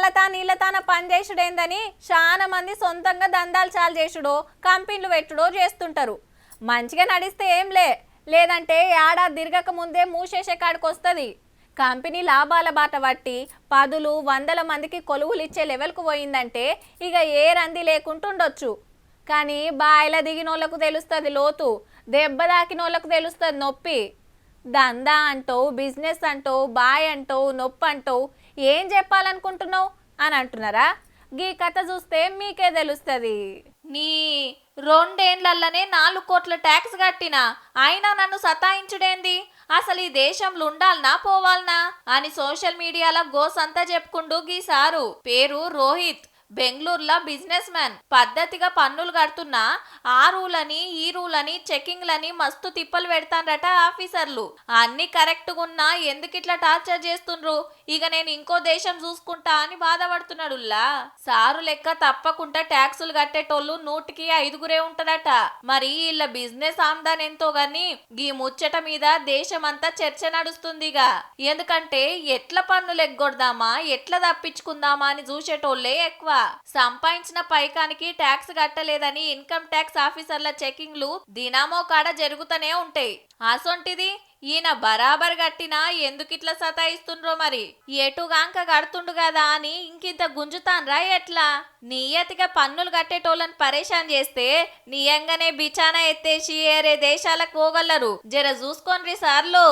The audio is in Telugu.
వాళ్ళతా నీళ్ళతాన పనిచేసుడేందని చాలా మంది సొంతంగా దందాలు చాలు చేసుడో కంపెనీలు పెట్టుడో చేస్తుంటారు. మంచిగా నడిస్తే ఏంలే, లేదంటే ఏడాది తిరగక ముందే మూసేసే కాడికి వస్తుంది. కంపెనీ లాభాల బాట పట్టి పదులు వందల మందికి కొలువులు ఇచ్చే లెవెల్కు పోయిందంటే ఇక ఏ రంది లేకుంటుండొచ్చు. కానీ బాయిల దిగినోళ్ళకు తెలుస్తుంది లోతు, దెబ్బ తాకినోళ్ళకు తెలుస్తుంది నొప్పి. దందా అంటావు, బిజినెస్ అంటావు, బాయ్ అంటావు, నొప్పి అంటావు, ఏం చెప్పాలనుకుంటున్నావు అని అంటున్నారా? గీ కథ చూస్తే మీకే తెలుస్తుంది. నీ 2 ఏండ్లల్లనే 4 కోట్ల ట్యాక్స్ కట్టినా అయినా నన్ను సతాయించుడేంది, అసలు ఈ దేశంలో ఉండాలనా పోవాలనా అని సోషల్ మీడియాలో గోసంతా చెప్పుకుంటూ గీసారు. పేరు రోహిత్, బెంగళూరులో బిజినెస్ మ్యాన్. పద్ధతిగా పన్నులు కడుతున్నా ఆ రూలని ఈ రూలని చెకింగ్లని మస్తు తిప్పలు పెడతానరట ఆఫీసర్లు. అన్ని కరెక్ట్గా ఉన్నా ఎందుకు ఇట్లా టార్చర్ చేస్తుండ్రు, ఇక నేను ఇంకో దేశం చూసుకుంటా అని బాధపడుతున్నాడుల్లా. సారు లెక్క తప్పకుండా ట్యాక్సులు కట్టేటోళ్ళు 100కి 5గురే ఉంటారట. మరి వీళ్ళ బిజినెస్ ఆమ్దాన్ ఎంతో గాని ఈ ముచ్చట మీద దేశమంతా చర్చ నడుస్తుందిగా. ఎందుకంటే ఎట్లా పన్నులు ఎగ్గొడదామా, ఎట్లా తప్పించుకుందామా అని చూసేటోళ్లే ఎక్కువ. సంపాదించిన పైకానికి ట్యాక్స్ కట్టలేదని ఇన్కమ్ ట్యాక్స్ ఆఫీసర్ల చెకింగ్లు దినామో కాడ జరుగుతూనే ఉంటాయి. అసొంటిది ఈయన బరాబర్ కట్టినా ఎందుకిట్లా సతాయిస్తుండ్రో మరి. ఎటుగాంక కడుతుండు కదా అని ఇంకింత గుంజుతాన్రా ఎట్లా? నియతిగా పన్నులు కట్టేటోళ్ళని పరేషాన్ చేస్తే నియంగానే బిచానా ఎత్తేసి ఏరే దేశాలకు పోగలరు. జర చూసుకోండి సార్లు.